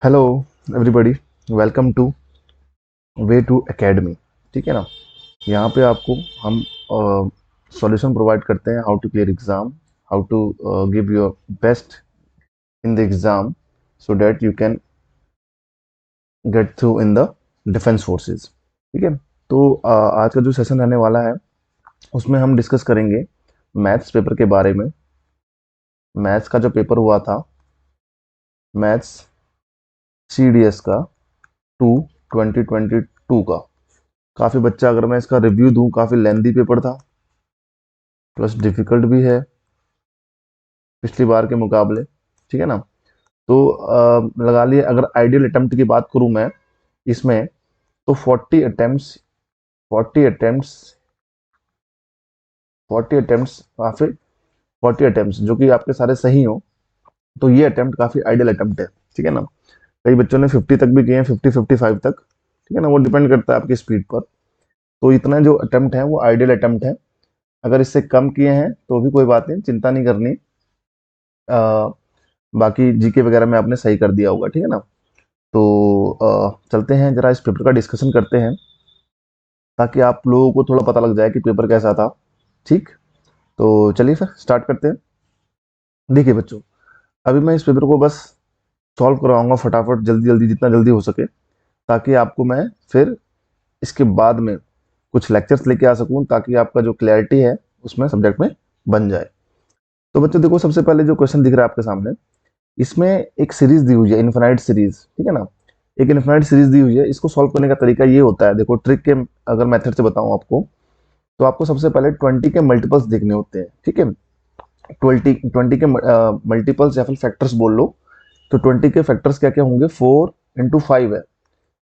Hello everybody, welcome to way to academy. ठीक है ना। यहाँ पे आपको हम सॉल्यूशन प्रोवाइड करते हैं, how to clear exam, how to give your best in the exam so that you can get through in the defence forces. ठीक है। तो आज का जो सेशन रहने वाला है उसमें हम डिस्कस करेंगे मैथ्स पेपर के बारे में। मैथ्स का जो पेपर हुआ था, मैथ्स CDS का 2022 का, काफ़ी बच्चा, अगर मैं इसका रिव्यू दूं, काफ़ी लेंदी पेपर था, प्लस डिफिकल्ट भी है पिछली बार के मुकाबले। ठीक है ना। तो लगा लिए, अगर आइडियल अटेम्प्ट की बात करूं मैं इसमें, तो 40 अटेम्प्ट्स 40 अटेम्प्ट्स काफ़ी, 40 अटेम्प्ट्स जो कि आपके सारे सही हो, तो ये अटेम्प्ट काफ़ी आइडियल अटेम्प्ट है। ठीक है ना। कई बच्चों ने 50 तक भी किए हैं, 50-55 तक। ठीक है ना, वो डिपेंड करता है आपकी स्पीड पर। तो इतना जो अटेम्प्ट है वो आइडियल अटेम्प्ट है। अगर इससे कम किए हैं तो भी कोई बात नहीं, चिंता नहीं करनी। बाकी जीके वगैरह में आपने सही कर दिया होगा। ठीक है ना। तो चलते हैं, जरा इस पेपर का डिस्कशन करते हैं ताकि आप लोगों को थोड़ा पता लग जाए कि पेपर कैसा था। ठीक। तो चलिए फिर स्टार्ट करते हैं। देखिए बच्चों, अभी मैं इस पेपर को बस सॉल्व करवाऊंगा फटाफट, जल्दी जल्दी, जितना जल्दी हो सके, ताकि आपको मैं फिर इसके बाद में कुछ लेक्चर्स लेके आ सकूं, ताकि आपका जो क्लैरिटी है उसमें सब्जेक्ट में बन जाए। तो बच्चों देखो, सबसे पहले जो क्वेश्चन दिख रहा है आपके सामने, इसमें एक सीरीज दी हुई है, इन्फिनाइट सीरीज। ठीक है ना। एक इन्फिनाइट सीरीज दी हुई है। इसको सॉल्व करने का तरीका ये होता है, देखो ट्रिक के अगर मेथड से बताऊं आपको, तो आपको सबसे पहले 20 के मल्टीपल्स देखने होते हैं। ठीक है। 20 के मल्टीपल्स या फिर फैक्टर्स बोल लो। तो 20 के फैक्टर्स क्या क्या होंगे? 4 × 5 है।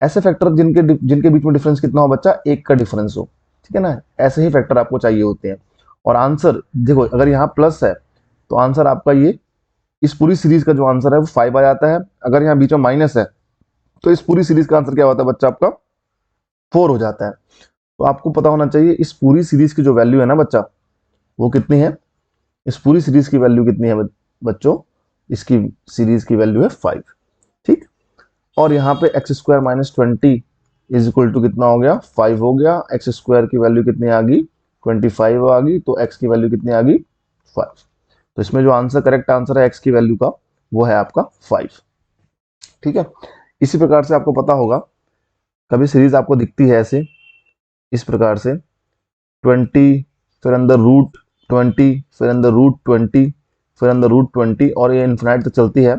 ऐसे फैक्टर जिनके जिनके बीच में डिफरेंस कितना हो बच्चा? एक का डिफरेंस हो। ठीक है ना। ऐसे ही फैक्टर आपको चाहिए होते हैं। और आंसर देखो, अगर यहाँ प्लस है तो आंसर आपका ये, इस पूरी सीरीज का जो आंसर है वो 5 आ जाता है। अगर यहाँ बीच में माइनस है तो इस पूरी सीरीज का आंसर क्या होता है बच्चा? आपका 4 हो जाता है। तो आपको पता होना चाहिए इस पूरी सीरीज की जो वैल्यू है ना बच्चा, वो कितनी है? इस पूरी सीरीज की वैल्यू कितनी है बच्चों? इसकी सीरीज की वैल्यू है 5। ठीक। और यहाँ पे x² - 20 इज इक्वल टू कितना हो गया? 5 हो गया। x² की वैल्यू कितनी आ गई? 25 आ गई। तो x की वैल्यू कितनी आ गई? 5। तो इसमें जो आंसर, करेक्ट आंसर है x की वैल्यू का, वो है आपका 5। ठीक है। इसी प्रकार से आपको पता होगा, कभी सीरीज आपको दिखती है ऐसे, इस प्रकार से 20, फिर अंदर √20, फिर अंदर √20, फिर अंदर √20, और ये इन्फिनाइट तक चलती है,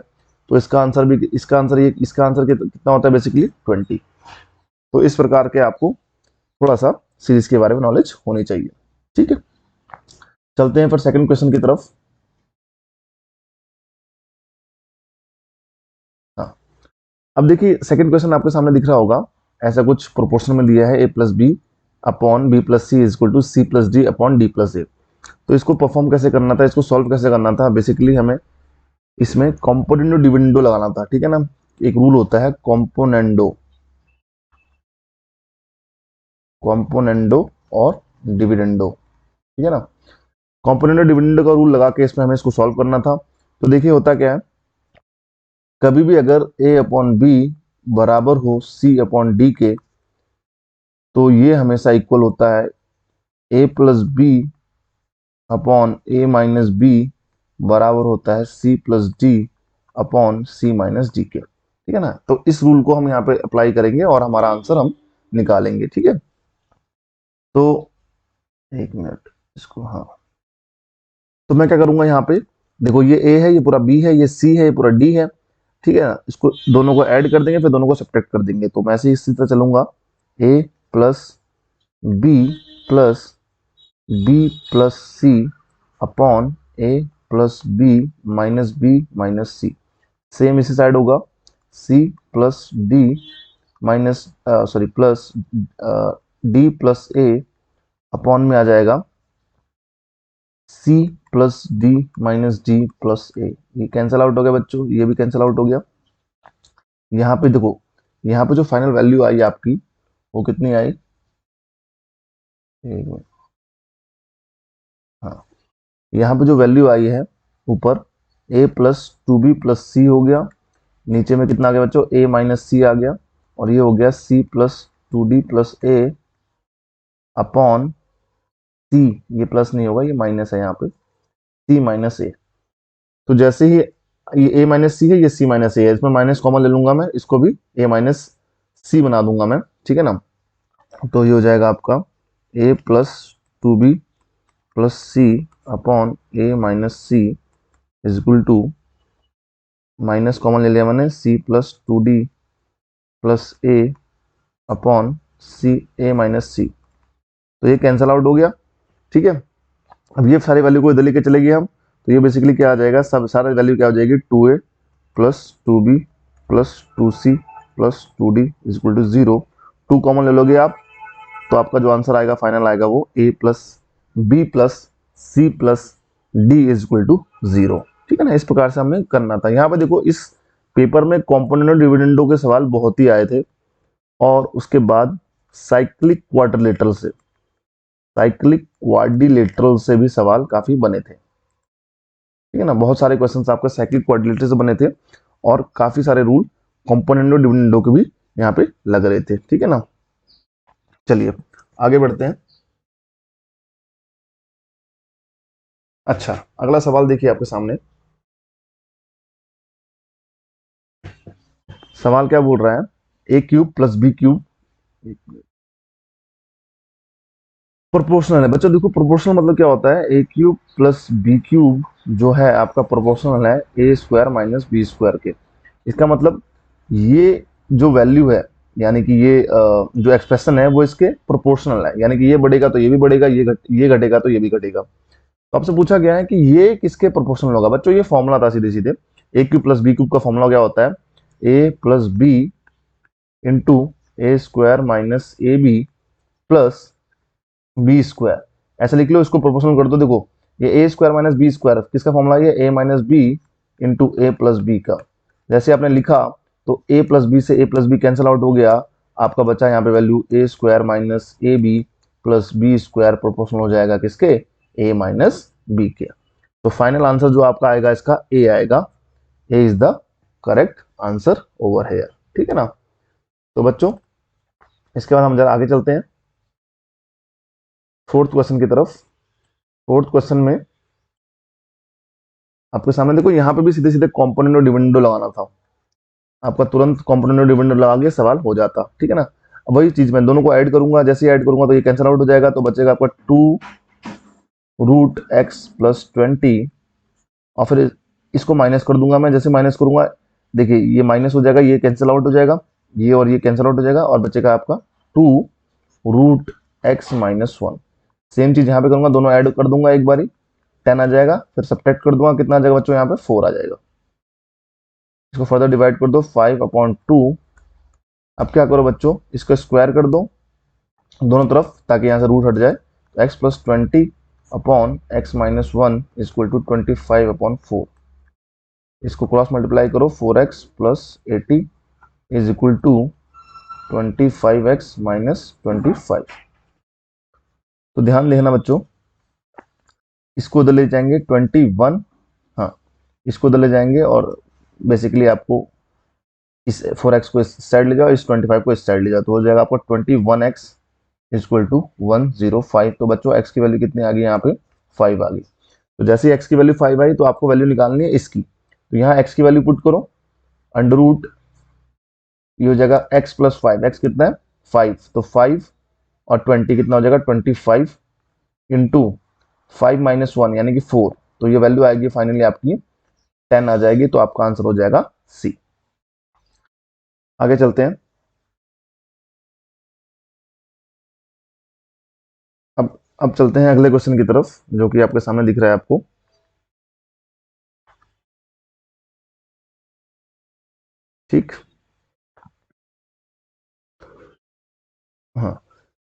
तो इसका आंसर भी, इसका आंसर कितना होता है बेसिकली? 20। तो इस प्रकार के आपको थोड़ा सा सीरीज के बारे में नॉलेज होनी चाहिए। ठीक है। चलते हैं फिर सेकंड क्वेश्चन की तरफ। हाँ, अब देखिए सेकंड क्वेश्चन आपके सामने दिख रहा होगा। ऐसा कुछ प्रोपोर्शन में दिया है, a+b/b+c = c+d/d+a। तो इसको परफॉर्म कैसे करना था, इसको सॉल्व कैसे करना था? बेसिकली हमें इसमें कॉम्पोनेंडो डिविडेंडो लगाना था। ठीक है ना। एक रूल होता है कॉम्पोनेंडो, कॉम्पोनेंडो और डिविडेंडो। ठीक है ना। कॉम्पोनेंडो डिविडेंडो का रूल लगा के इसमें हमें इसको सॉल्व करना था। तो देखिए होता क्या है, कभी भी अगर a/b बराबर हो c/d के, तो ये हमेशा इक्वल होता है a+b/a-b बराबर होता है c+d/c-d के। ठीक है ना। तो इस रूल को हम यहाँ पे अप्लाई करेंगे और हमारा आंसर हम निकालेंगे। ठीक है। तो एक मिनट, इसको, हाँ, तो मैं क्या करूंगा यहाँ पे, देखो ये a है, ये पूरा b है, ये c है, ये पूरा d है। ठीक है ना। इसको दोनों को ऐड कर देंगे, फिर दोनों को सब्ट्रैक्ट कर देंगे। तो मैं ऐसे इसी तरह चलूंगा, a+b+b+c/a+b-b-c। सेम इसी साइड होगा, c+d अपॉन में आ जाएगा c+d-d+a। ये कैंसिल आउट हो गया बच्चों, ये भी कैंसिल आउट हो गया। यहाँ पे देखो, यहाँ पे जो फाइनल वैल्यू आई आपकी, वो कितनी आई? एक मिनट, हाँ, यहाँ पे जो वैल्यू आई है ऊपर, a+2b+c हो गया, नीचे में कितना आ गया बच्चों, a माइनस सी आ गया, और ये हो गया c plus 2d plus a upon c, ये प्लस नहीं होगा, ये माइनस है यहाँ पे, c माइनस a। तो जैसे ही ये a माइनस सी है, ये c माइनस a है, इसमें माइनस कॉमन ले लूंगा मैं, इसको भी a माइनस सी बना दूंगा मैं, ठीक है ना। तो ये हो जाएगा आपका a plus 2b plus C upon a minus C is equal to, minus common ले लिया मैंने, c plus 2d plus a upon C a minus C. तो ये कैंसल आउट हो गया, ठीक है। अब ये सारी वैल्यू को इधर लेके चले गए हम, तो ये बेसिकली क्या आ जाएगा, सब सारा वैल्यू क्या हो जाएगी, 2a plus 2b plus 2c plus 2d is equal to 0। 2 common ले लोगे आप, तो आपका जो आंसर आएगा फाइनल आएगा वो a plus B plus C plus D is equal to 0, ठीक है ना। इस प्रकार से हमें करना था। यहाँ पे देखो इस पेपर में कॉम्पोनेंट और डिविडेंडों के सवाल बहुत ही आए थे, और उसके बाद साइक्लिक क्वाड्रिलेटरल से, साइक्लिक क्वाड्रिलेटरल से भी सवाल काफी बने थे, ठीक है ना। बहुत सारे क्वेश्चंस आपके साइक्लिक क्वाड्रिलेटरल से बने थे, और काफी सारे रूल कॉम्पोनेंट और डिविडेंडों के भी यहाँ पे लग रहे थे, ठीक है ना। चलिए आगे बढ़ते हैं। अच्छा, अगला सवाल देखिए आपके सामने। सवाल क्या बोल रहा है, A cube plus B cube proportional है। बच्चों देखो प्रोपोर्शनल मतलब क्या होता है, A cube plus B cube जो है आपका प्रोपोर्शनल है A square minus B square के। इसका मतलब ये जो वैल्यू है, यानी कि ये जो एक्सप्रेशन है वो इसके प्रोपोर्शनल है, यानी कि ये बढ़ेगा तो ये भी बढ़ेगा, ये घटेगा तो ये भी घटेगा। तो आपसे पूछा गया है कि ये किसके प्रोपोर्शनल होगा। बच्चों ये फॉर्मूला था सीधे सीधे, A cube plus B cube का फॉर्मूला क्या होता है, A plus B into A square minus A B plus B square. ऐसे लिख लो, इसको प्रोपोर्शनल कर दो। देखो ये A square minus B square किसका फॉर्मूला है, A minus B into A plus B का। जैसे आपने लिखा तो ए प्लस बी से A plus B cancel out हो गया, आपका बचा यहाँ पे value A square minus A B plus B square proportional हो जाएगा किसके, ए माइनस बी के। तो फाइनल आंसर जो आपका आएगा इसका ए आएगा, A is the correct answer over here, ठीक है ना। तो बच्चों इसके बाद हम जरा आगे चलते हैं फोर्थ क्वेश्चन की तरफ। फोर्थ क्वेश्चन में आपके सामने देखो, यहाँ पे भी सीधे सीधे कंपोनेंट और डिविडेंडो लगाना था, आपका तुरंत कंपोनेंट और डिविडेंडो लगा के सवाल हो जाता, ठीक है ना। अब वही चीज मैं दोनों को ऐड करूंगा, जैसे ऐड करूंगा तो ये कैंसिल आउट हो जाएगा, तो बचेगा आपका 2 रूट एक्स प्लस 20, और फिर इसको माइनस कर दूंगा मैं। जैसे माइनस करूंगा देखिए ये माइनस हो जाएगा, ये कैंसिल आउट हो जाएगा, ये और ये कैंसिल आउट हो जाएगा, और बचेगा आपका 2 रूट एक्स माइनस 1। सेम चीज यहाँ पे करूंगा, दोनों ऐड कर दूंगा एक बारी, 10 आ जाएगा, फिर सब्ट्रैक्ट कर दूंगा, कितना आ जाएगा बच्चों यहाँ पे 4 आ जाएगा। इसको फर्दर डिवाइड कर दो 5/2। अब क्या करो बच्चों, इसको स्क्वायर कर दो दोनों तरफ ताकि यहाँ से रूट हट जाए। तो X plus 20 upon X minus 1 is equal to 25/4। इसको क्रॉस मल्टीप्लाई करो, 4x plus 80 is equal to 25x minus 25। तो ध्यान देना बच्चों, इसको उधर ले जाएंगे 21, हाँ इसको उधर ले जाएंगे, और बेसिकली आपको इस 4x को इस साइड ले जाओ, इस 25 को इस साइड ले जाओ, तो हो जाएगा आपको 21x इक्वल टू 105। तो बच्चों x की वैल्यू कितनी आ गई यहाँ पे, 5 आ गई। तो जैसे ही x की वैल्यू 5 आई तो आपको वैल्यू निकालनी है इसकी, तो यहाँ x की वैल्यू पुट करो, अंडर रूट ये हो जाएगा x प्लस 5, x कितना है 5, तो 5 और 20 कितना हो जाएगा 25 इंटू 5 माइनस 1 यानी कि 4, तो ये वैल्यू आएगी फाइनली आपकी 10 आ जाएगी, तो आपका आंसर हो जाएगा सी। आगे चलते हैं। अब चलते हैं अगले क्वेश्चन की तरफ, जो कि आपके सामने दिख रहा है आपको। ठीक, हाँ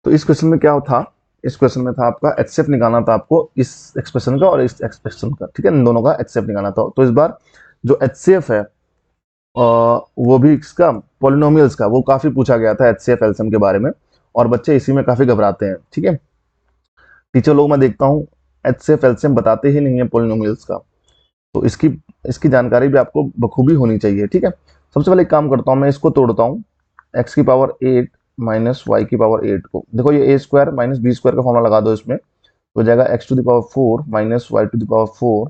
तो इस क्वेश्चन में क्या था, इस क्वेश्चन में था आपका एचसीएफ निकालना था आपको, इस एक्सप्रेशन का और इस एक्सप्रेशन का, ठीक है, इन दोनों का एचसीएफ निकालना था। तो इस बार जो एचसीएफ है वो भी इसका पॉलिनोमियल्स का, वो काफी पूछा गया था एचसीएफ एलसीएम के बारे में, और बच्चे इसी में काफी घबराते हैं, ठीक है। टीचर लोग मैं देखता हूँ एचसीएफ एलसीएम बताते ही नहीं है पॉलिनोमियल्स का, तो इसकी इसकी जानकारी भी आपको बखूबी होनी चाहिए, ठीक है। सबसे पहले एक काम करता हूँ, मैं इसको तोड़ता हूँ, x की पावर 8 माइनस वाई की पावर 8 को। देखो ये A square minus B square का फॉर्मूला लगा दो इसमें, तो हो जाएगा x to the power 4 minus Y to the power 4,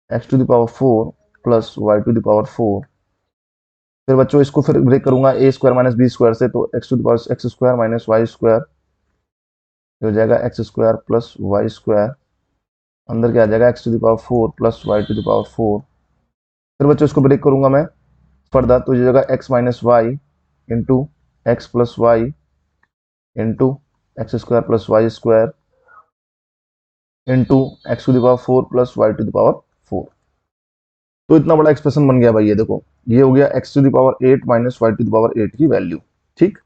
x to the power 4 plus Y to the power 4। फिर बच्चों इसको फिर ब्रेक करूंगा A square minus B square से, तो x to the power X square minus Y square हो जाएगा X square plus Y square, अंदर क्या आ जाएगा x to the power 4 plus Y to the power 4। फिर बच्चों इसको ब्रेक करूंगा मैं फर्दर, तो ये जगह x minus Y into X plus Y into X square plus Y square into X to the power 4 plus Y to the power 4। तो इतना बड़ा एक्सप्रेशन बन गया भाई, ये देखो ये हो गया x to the power 8 minus Y to the power 8 की वैल्यू। ठीक,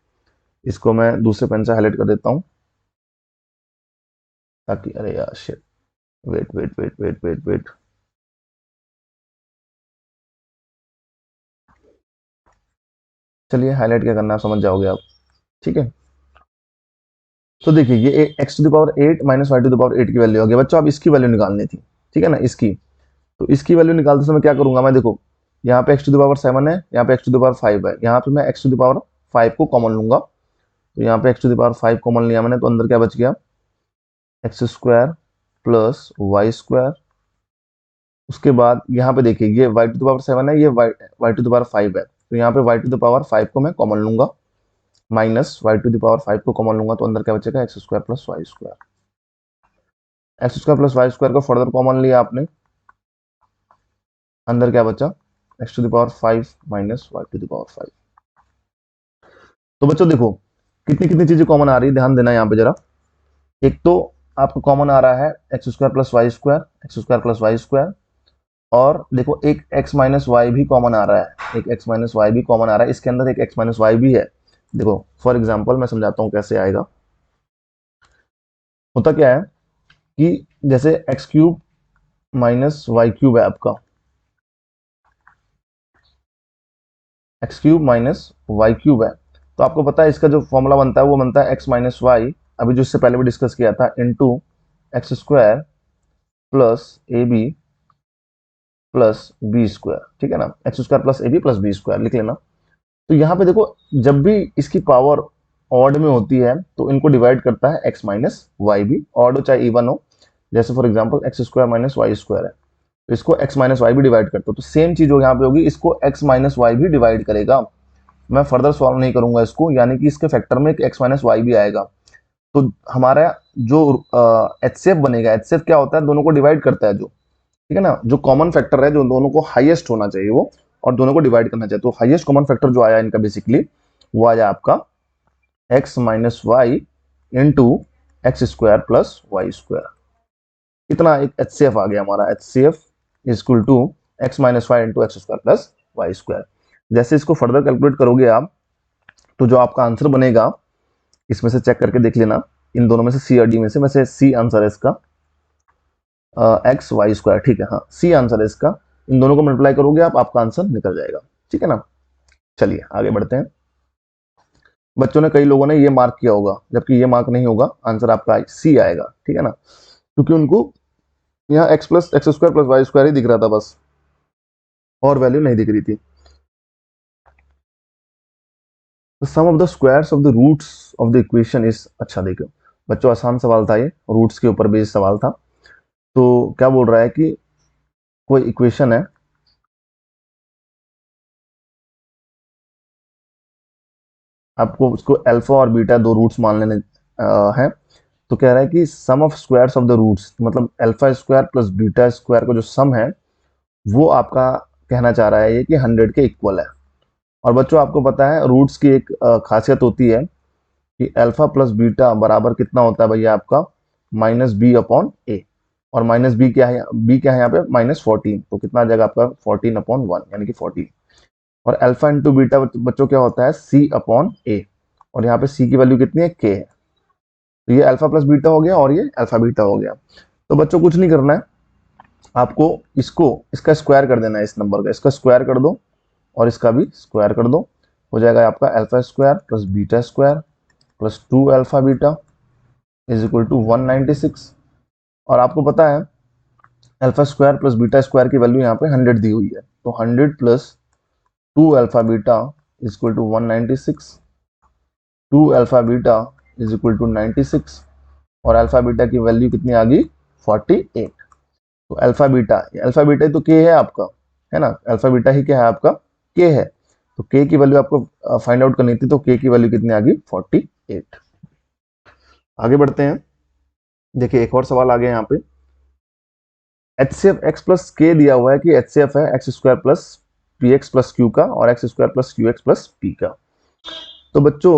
इसको मैं दूसरे पेन से हाईलाइट कर देता हूं ताकि, अरे यार shit, wait wait wait wait wait wait, चलिए हाईलाइट क्या करना है समझ जाओगे आप। ठीक है, तो देखिए ये x to the power 8 minus Y to the power 8 की वैल्यू हो गया बच्चों। अब इसकी वैल्यू निकालनी थी, ठीक है ना, इसकी। तो इसकी वैल्यू निकालते समय क्या करूंगा मैं, देखो यहाँ पे x टू द पावर 7 है, यहाँ पे x टू द पावर 5 है, यहाँ पे मैं x टू द पावर 5 को कॉमन लूंगा, तो यहाँ पे x to the power 5 common लिया मैंने, तो अंदर क्या बच गया, X square plus Y square. उसके बाद यहाँ पे देखिए ये y टू द पावर 7 है, ये y टू द पावर 5 है, तो यहाँ पे y टू द पावर 5 को मैं कॉमन लूंगा, minus y to the power 5 को कॉमन लूंगा, तो अंदर क्या बचेगा, X square plus Y square. X square plus Y square को फर्दर कॉमन लिया आपने, अंदर क्या बचा, X to the power 5 minus Y to the power 5। तो बच्चों देखो कितनी कितनी चीजें कॉमन आ रही है, ध्यान देना यहाँ पे जरा। एक तो आपको कॉमन आ रहा है X square plus Y square, X square plus Y square, और देखो एक x माइनस वाई भी कॉमन आ रहा है, एक x माइनस वाई भी कॉमन आ रहा है, इसके अंदर एक x माइनस वाई भी है। देखो फॉर एग्जांपल मैं समझाता हूँ कैसे आएगा। होता क्या है कि जैसे X cube minus Y cube है आपका, X cube minus Y cube है, तो आपको पता है इसका जो फॉर्मूला बनता है वो बनता है एक्स माइनस वाई, अभी जो इससे पहले भी डिस्कस किया था, into X square plus A B plus B square. ठीक है ना, X square plus A B plus B square लिख लेना। तो यहाँ पे देखो जब भी इसकी पावर ऑड में होती है तो इनको डिवाइड करता है एक्स माइनस वाई भी, ऑड हो चाहे इवन हो, जैसे for example X square minus Y square है, तो इसको एक्स माइनस वाई भी डिवाइड करता है, तो सेम चीज यहाँ पे होगी, इसको एक्स माइनस वाई भी डिवाइड करेगा। मैं फर्दर सॉल्व नहीं करूंगा इसको, यानी कि इसके फैक्टर में एक एक्स माइनस वाई भी आएगा, तो हमारा जो एचसीएफ बनेगा, एचसीएफ क्या होता है, दोनों को डिवाइड करता है जो, ठीक है ना, जो कॉमन फैक्टर है जो दोनों को हाईएस्ट होना चाहिए वो, और दोनों को डिवाइड करना चाहिए, तो हाईएस्ट कॉमन फैक्टर जो आया इनका बेसिकली वो आया आपका X minus Y into X square plus Y square. इतना एक एचसीएफ आ गया हमारा, HCF is equal to X minus Y into X square plus Y square. जैसे इसको फर्दर कैलकुलेट करोगे आप, तो जो आपका आंसर बनेगा इसमें से चेक करके देख लेना, इन दोनों में से सी और डी में से वैसे सी आंसर है इसका, एक्स वाई स्क्वायर, ठीक है, हाँ सी आंसर है इसका। इन दोनों को मल्टीप्लाई करोगे आप, आपका आंसर निकल जाएगा। ठीक है ना, चलिए आगे बढ़ते हैं। बच्चों ने, कई लोगों ने ये मार्क किया होगा, जबकि ये मार्क नहीं होगा, आंसर आपका सी आएगा। ठीक है ना, क्योंकि उनको यहाँ X plus X square plus Y square ही दिख रहा था बस, और वैल्यू नहीं दिख रही थी। Sum of the squares of the roots of the equation is, अच्छा देखो बच्चों आसान सवाल था ये, रूट्स के ऊपर बेस्ड सवाल था। तो क्या बोल रहा है कि कोई इक्वेशन है, आपको उसको अल्फा और बीटा दो रूट्स मान लेने हैं, तो कह रहा है कि sum of squares of the roots, मतलब alpha square plus beta square का जो सम है वो आपका कहना चाह रहा है ये कि 100 के इक्वल है। और बच्चों आपको पता है रूट्स की एक खासियत होती है कि अल्फा प्लस बीटा बराबर कितना होता है भैया आपका, माइनस बी अपॉन ए, और माइनस बी क्या है, बी क्या है यहाँ पे माइनस 14, तो कितना आ जाएगा आपका 14 अपॉन 1 यानी कि 14। और अल्फा इंटू बीटा बच्चों क्या होता है, सी अपॉन ए, और यहाँ पे सी की वैल्यू कितनी है, के है, तो ये अल्फा प्लस बीटा हो गया और ये अल्फा बीटा हो गया। तो बच्चों कुछ नहीं करना है, आपको इसको इसका स्क्वायर कर देना है, इस नंबर का इसका स्क्वायर कर दो और इसका भी स्क्वायर कर दो, हो जाएगा आपका alpha square plus beta square plus 2 alpha beta is equal to 196। और आपको पता है alpha square plus beta square की वैल्यू यहाँ पे 100 दी हुई है, तो 100 plus 2 alpha beta is equal to 196, 2 alpha beta is equal to 96, और अल्फा बीटा की वैल्यू कितनी आ गई 48। तो अल्फा बीटा ही तो के है आपका, है ना, अल्फा बीटा ही क्या है आपका, के है। तो के की वैल्यू आपको फाइंड आउट करनी थी, तो के की वैल्यू कितनी आ गई 48। आगे बढ़ते हैं। देखिए एक और सवाल आ गया यहाँ पे, H C F X plus K दिया हुआ है कि एच सी एफ है X square plus P X plus Q का और X square plus Q X plus P का। तो बच्चों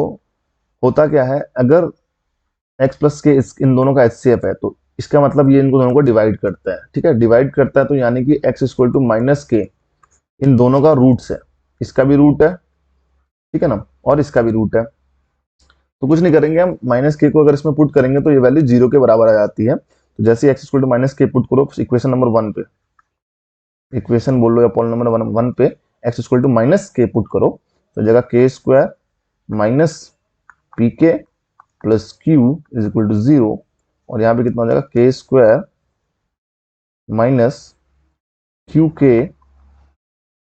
होता क्या है, अगर एक्स प्लस के इन दोनों का एच सी एफ है तो इसका मतलब ये इनको दोनों को डिवाइड करता है, ठीक है, डिवाइड करता है तो यानी कि एक्स इक्वल टू माइनस के इन दोनों का रूट्स है, इसका भी रूट है, ठीक है ना, और इसका भी रूट है। तो कुछ नहीं करेंगे हम, माइनस के को अगर इसमें पुट करेंगे तो ये वैल्यू 0 के बराबर आ जाती है। तो जैसे x equal to minus K put करो इक्वेशन नंबर 1 पे, इक्वेशन बोल लो या पॉइंट नंबर 1 पे X equal to minus K put करो, तो जगह K square minus P K plus Q is equal to 0, और यहाँ पे कितना हो जाएगा K square minus Q K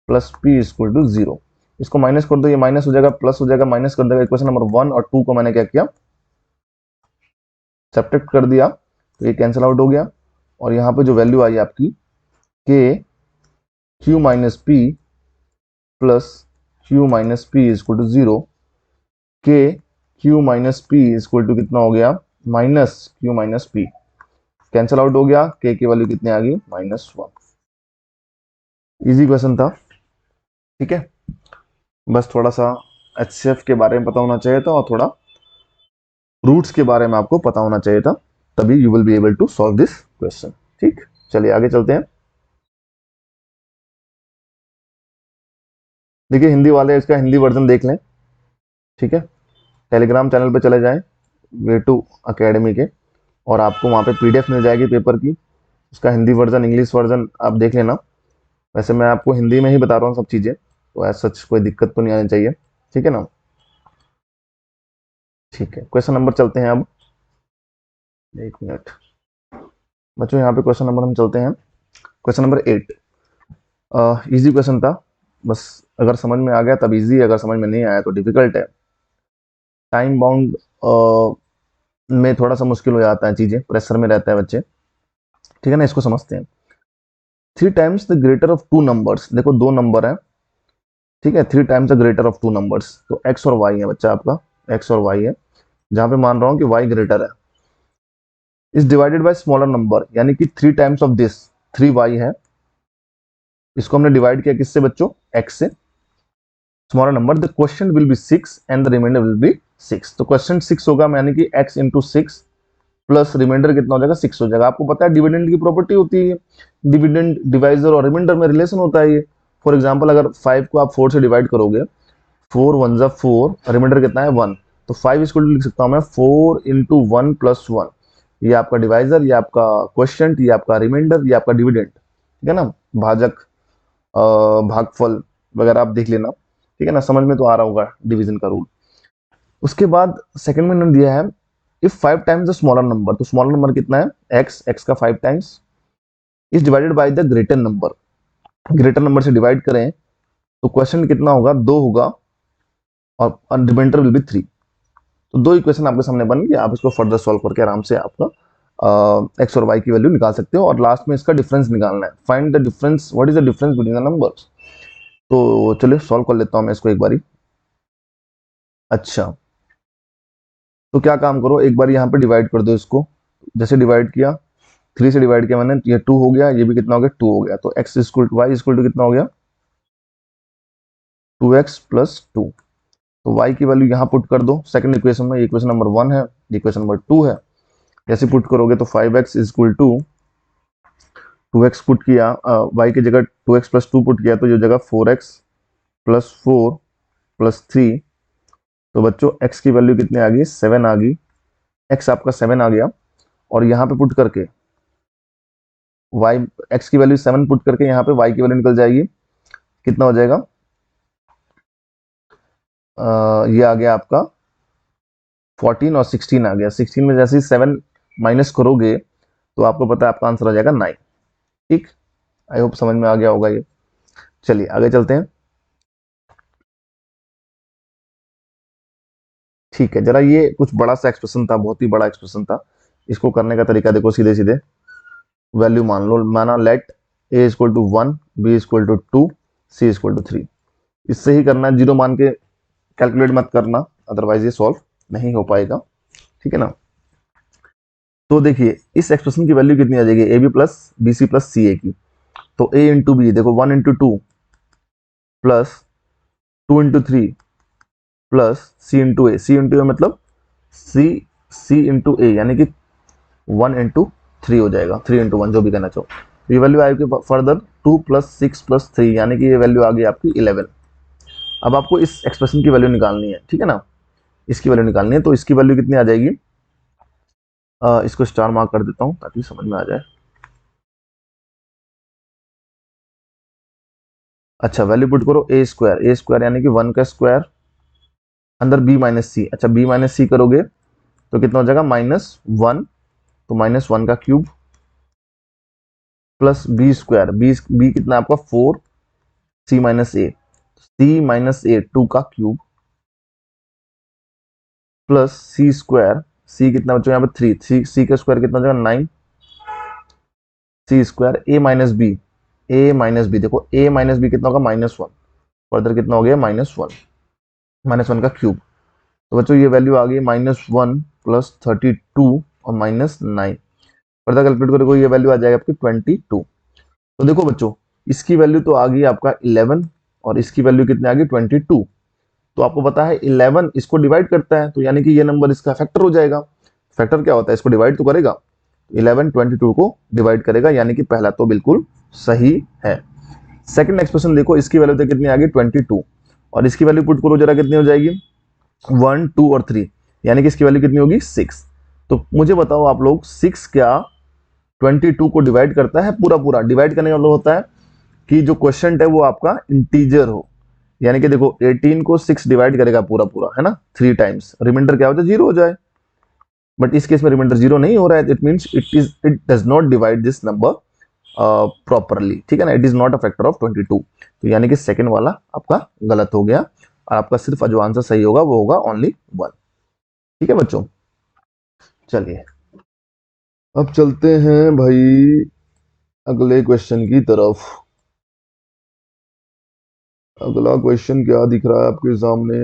plus P is equal to 0। इसको माइनस कर दो, ये माइनस हो जाएगा प्लस हो जाएगा, माइनस कर देगा, इक्वेशन नंबर 1 और 2 को मैंने क्या किया सब्ट्रैक्ट कर दिया, तो ये कैंसिल आउट हो गया, और यहाँ पे जो वैल्यू आई आपकी K Q minus P plus Q minus P is equal to 0, K Q minus P is equal to कितना हो गया minus Q minus P, cancel out हो गया, के की वैल्यू कितनी आ गई -1। इजी क्वेश्चन था, ठीक है, बस थोड़ा सा एचसीएफ के बारे में पता होना चाहिए था और थोड़ा रूट्स के बारे में आपको पता होना चाहिए था, तभी you will be able to solve this question. ठीक, चलिए आगे चलते हैं। देखिए हिंदी वाले इसका हिंदी वर्जन देख लें, ठीक है, टेलीग्राम चैनल पे चले जाएं वे टू अकेडमी के, और आपको वहाँ पे पीडीएफ मिल जाएगी पेपर की, उसका हिंदी वर्जन इंग्लिश वर्जन आप देख लेना। वैसे मैं आपको हिंदी में ही बता रहा हूँ सब चीज़ें, तो ऐसा सच कोई दिक्कत तो नहीं आनी चाहिए, ठीक है ना। ठीक है, क्वेश्चन नंबर चलते हैं अब, एक मिनट बच्चों, यहाँ पे क्वेश्चन नंबर हम चलते हैं, क्वेश्चन नंबर 8। इजी क्वेश्चन था, बस अगर समझ में आ गया तब इजी, अगर समझ में नहीं आया तो डिफिकल्ट है। टाइम बाउंड में थोड़ा सा मुश्किल हो जाता है, चीज़ें प्रेशर में रहता है बच्चे, ठीक है ना। इसको समझते हैं। 3 times the greater of 2 numbers, देखो 2 नंबर है, ठीक है, 3 times the greater of 2 numbers, तो एक्स और वाई है बच्चा आपका, एक्स और वाई है, जहां पे मान रहा हूं कि वाई ग्रेटर है, is divided by smaller number, यानी कि 3 टाइम्स ऑफ दिस 3 वाई है, इसको हमने डिवाइड किया किससे बच्चों, एक्स से, smaller number, the quotient will be 6 and the remainder will be 6। तो क्वेश्चन 6 होगा, यानी कि x इंटू 6 प्लस रिमाइंडर कितना हो जाएगा 6 हो जाएगा। आपको पता है डिविडेंड की प्रॉपर्टी होती है, डिविडेंड डिवाइजर और रिमाइंडर में रिलेशन होता है ये। फॉर एग्जांपल अगर 5 को आप 4 से डिवाइड करोगे, 4 1 जा 4, रिमाइंडर कितना है 1, तो 5 इसको लिख सकता हूं मैं 4 इंटू 1 प्लस 1, ये आपका डिवाइजर, ये आपका क्वेश्चन, ये आपका रिमाइंडर, ये आपका डिविडेंड, ठीक है ना, भाजक भागफल वगैरह आप देख लेना, ठीक है ना, समझ में तो आ रहा होगा डिवीजन का रूल। उसके बाद सेकंड में उन्होंने दिया है if 5 times the smaller number, तो स्मॉलर नंबर कितना है एक्स का 5 times, is divided by the greater number, greater number से डिवाइड करें तो क्वेश्चन कितना होगा 2 होगा, और रिमाइंडर विल बी 3। तो 2 इक्वेशन आपके सामने बन गया, आप इसको फर्दर सॉल्व करके आराम से आपका एक्स और वाई की वैल्यू निकाल सकते हो, और लास्ट में इसका डिफरेंस निकालना है, find the difference, what is the difference between the numbers. तो चलिए सॉल्व कर लेता हूं मैं इसको एक बारी। अच्छा, तो क्या काम करो, एक बार यहाँ पे डिवाइड कर दो इसको, जैसे डिवाइड किया 3 से डिवाइड किया मैंने, ये 2 हो गया, ये भी कितना हो गया 2 हो गया, तो x equal to Y equal to कितना हो गया 2x प्लस 2। तो y की वैल्यू यहाँ पुट कर दो सेकंड इक्वेशन में, इक्वेशन नंबर 1 है, इक्वेशन नंबर 2 है, जैसे पुट करोगे तो 5x equal to 2x put किया, y की जगह 2x प्लस 2 पुट किया, तो ये जगह 4x प्लस 4 प्लस 3, तो बच्चों x की वैल्यू कितनी आ गई 7 आ गई, x आपका 7 आ गया, और यहाँ पे पुट करके y x की वैल्यू 7 पुट करके यहाँ पे y की वैल्यू निकल जाएगी, कितना हो जाएगा, ये आ गया आपका 14 और 16 आ गया, 16 में जैसे ही 7 माइनस करोगे तो आपको पता है आपका आंसर आ जाएगा 9। ठीक, आई होप समझ में आ गया होगा ये। चलिए आगे चलते हैं। ठीक है, जरा ये कुछ बड़ा सा एक्सप्रेशन था, बहुत ही बड़ा एक्सप्रेशन था। इसको करने का तरीका देखो, सीधे सीधे वैल्यू मान लो, माना let A equal to 1, B equal to 2, C equal to 3। इससे ही करना है, जीरो मान के कैलकुलेट मत करना, अदरवाइज ये सॉल्व नहीं हो पाएगा, ठीक है ना। तो देखिए इस एक्सप्रेशन की वैल्यू कितनी आ जाएगी, A B plus B C plus C A की। तो ए इंटू बी देखो 1 into 2 plus 2 into 3 plus C into A, C into A मतलब सी, सी इंटू ए यानी कि 1 इंटू 3 हो जाएगा, 3 इंटू 1 जो भी कहना चाहो। तो ये वैल्यू आएगी फर्दर 2 प्लस 6 प्लस 3 यानी कि ये वैल्यू आ गई आपकी 11। अब आपको इस एक्सप्रेशन की वैल्यू निकालनी है, ठीक है ना, इसकी वैल्यू निकालनी है। तो इसकी वैल्यू कितनी आ जाएगी, इसको स्टार मार्क कर देता हूं ताकि समझ में आ जाए। अच्छा वैल्यू पुट करो, ए स्क्वायर यानी कि 1 का स्क्वायर अंदर बी माइनस सी। अच्छा बी माइनस सी करोगे तो कितना हो जाएगा, -1, तो -1 का cube plus B square, B कितना आपका 4, सी माइनस ए, सी माइनस ए 2 का क्यूब प्लस सी स्क्वायर, सी कितना बच्चों यहाँ पे 3, सी का स्क्वायर कितना हो जाएगा 9, सी स्क्वायर ए माइनस बी देखो ए माइनस बी कितना होगा -1, फर्दर कितना हो गया -1 का क्यूब। तो बच्चों ये वैल्यू आ गई -1 प्लस 32 और -9, फर्दर कैलकुलेट करोगे ये वैल्यू आ जाएगी आपकी 22। तो देखो बच्चों इसकी वैल्यू तो आ गई आपका 11 और इसकी वैल्यू कितनी आ गई 22। तो आपको पता है 11 इसको डिवाइड करता है, तो यानी कि ये नंबर इसका फैक्टर हो जाएगा। फैक्टर क्या होता है, इसको डिवाइड तो करेगा, 11 22 को डिवाइड करेगा, यानी कि पहला तो बिल्कुल सही है। सेकंड एक्सप्रेशन देखो, इसकी वैल्यू तो कितनी आ गई 22 और इसकी वैल्यू पुट करो जरा कितनी हो जाएगी 1 2 और 3, यानी कि इसकी वैल्यू कितनी होगी 6। तो मुझे बताओ आप लोग 6 क्या 22 को डिवाइड करता है, पूरा पूरा डिवाइड करने का मतलब होता है कि जो क्वेश्चन है वो आपका इंटीजर हो, यानी कि देखो 18 को 6 डिवाइड करेगा पूरा पूरा, है ना, 3 टाइम्स, रिमाइंडर क्या हो जाए 0 हो जाए। बट इस केस में रिमाइंडर 0 नहीं हो रहा है, it means it does not divide this number properly, ठीक है ना, it is not a factor of 22। तो यानी कि सेकंड वाला आपका गलत हो गया और आपका सिर्फ जो आंसर सही होगा वो होगा ओनली 1। ठीक है बच्चों, चलिए अब चलते हैं भाई अगले क्वेश्चन की तरफ। अगला क्वेश्चन क्या दिख रहा है आपके सामने,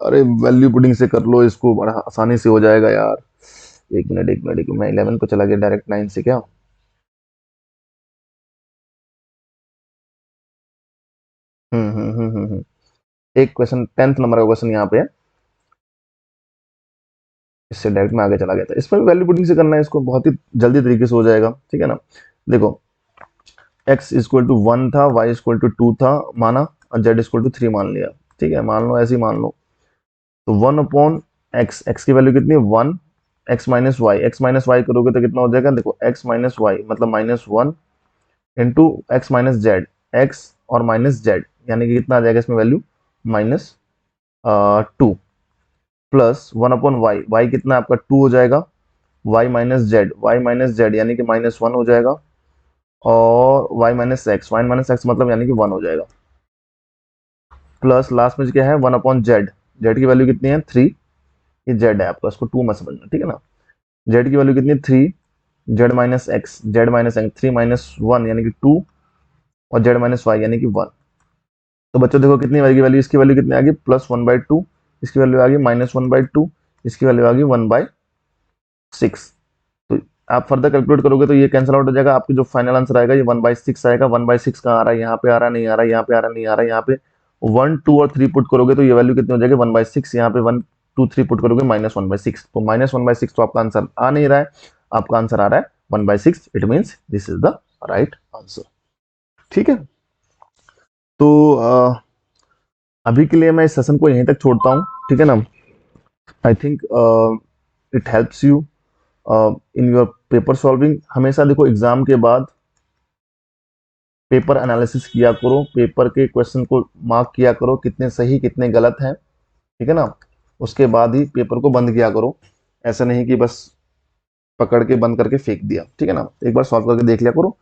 अरे वैल्यू पुडिंग से कर लो इसको, बड़ा आसानी से हो जाएगा यार। एक मिनट मैं 11 को चला गया डायरेक्ट 9 से क्या। एक क्वेश्चन 10th नंबर का क्वेश्चन यहाँ पे है, इससे डायरेक्ट में आगे चला गया था। इसमें वैल्यू पुटिंग से करना है इसको, बहुत ही जल्दी तरीके से हो जाएगा, ठीक है ना। देखो x इक्वल टू 1 था, y इक्वल टू 2 था माना, और z इक्वल टू 3 मान लिया, ठीक है, मान लो ऐसे ही मान लो। तो 1 अपॉन x की वैल्यू कितनी है 1, x माइनस वाई करोगे तो कितना हो जाएगा, देखो x माइनस वाई मतलब -1 into X minus Z, X और माइनस जेड यानी कि कितना आ जाएगा इसमें value -2 plus 1 upon Y, Y कितना आपका 2 हो जाएगा, वाई माइनस जेड यानी कि -1 हो जाएगा, और वाई माइनस एक्स मतलब यानी कि 1 हो जाएगा, प्लस लास्ट में क्या है 1 अपॉन जेड, जेड की वैल्यू कितनी है 3, ये जेड है आपका, इसको 2 मत समझना, ठीक है ना। जेड की वैल्यू कितनी है 3, जेड माइनस एक्स 3 माइनस 1 यानी कि 2, और जेड माइनस वाई यानी कि 1। तो बच्चों देखो कितनी आएगी वैल्यू, इसकी वैल्यू कितनी आ गई +1/2, इसकी वैल्यू आ गई -1/2, इसकी वैल्यू आ गई 1/6। तो आप फर्दर कैलकुलेट करोगे तो ये कैंसिल आउट हो जाएगा, आपकी जो फाइनल आंसर आएगा ये 1/6 आएगा। 1/6 कहाँ आ रहा है, यहाँ पे आ रहा है, नहीं आ रहा है, यहाँ पे आ रहा है, नहीं आ रहा है, यहाँ पे 1 2 और 3 पुट करोगे तो ये वैल्यू कितनी हो जाएगी 1/6, यहाँ पे 1 2 3 पुट करोगे -1/6, तो -1/6 तो आपका आंसर आ नहीं रहा है, आपका आंसर आ रहा है 1/6, it means this is the right answer. ठीक है, तो अभी के लिए मैं इस सेशन को यहीं तक छोड़ता हूँ, ठीक है ना। I think it helps you in your paper solving. हमेशा देखो एग्जाम के बाद पेपर एनालिसिस किया करो, पेपर के क्वेश्चन को मार्क किया करो कितने सही कितने गलत हैं, ठीक है ना, उसके बाद ही पेपर को बंद किया करो। ऐसा नहीं कि बस पकड़ के बंद करके फेंक दिया, ठीक है ना, एक बार सॉल्व करके देख लिया करो।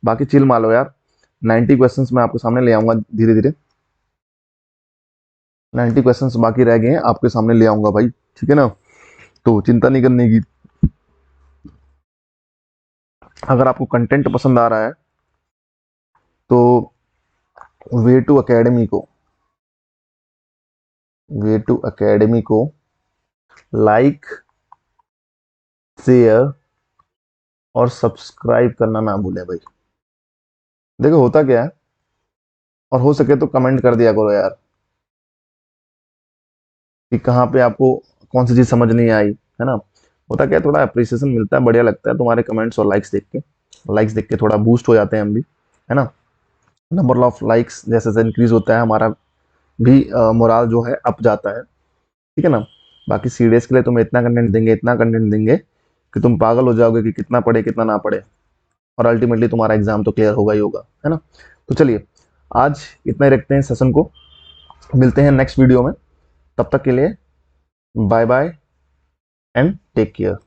बाकी चिल मान लो यार, 90 क्वेश्चंस मैं आपके सामने ले आऊंगा धीरे धीरे, 90 क्वेश्चंस बाकी रह गए हैं, आपके सामने ले आऊंगा भाई, ठीक है ना। तो चिंता नहीं करने की। अगर आपको कंटेंट पसंद आ रहा है तो वे टू एकेडमी को लाइक, शेयर और सब्सक्राइब करना ना भूलें भाई। देखो होता क्या है, और हो सके तो कमेंट कर दिया करो यार कि कहाँ पे आपको कौन सी चीज समझ नहीं आई, है ना। होता क्या है, थोड़ा अप्रिसिएशन मिलता है, बढ़िया लगता है तुम्हारे कमेंट्स और लाइक्स देख के थोड़ा बूस्ट हो जाते हैं हम भी, है ना। नंबर ऑफ लाइक्स जैसे जैसे इंक्रीज होता है, हमारा भी मोराल जो है अप जाता है, ठीक है ना। बाकी सीडीएस के लिए तुम्हें इतना कंटेंट देंगे, इतना कंटेंट देंगे कि तुम पागल हो जाओगे कि कितना पढ़े कितना ना पढ़े, और अल्टीमेटली तुम्हारा एग्जाम तो क्लियर होगा ही होगा, है ना। तो चलिए आज इतना ही रखते हैं सेशन को, मिलते हैं नेक्स्ट वीडियो में। तब तक के लिए bye bye and take care.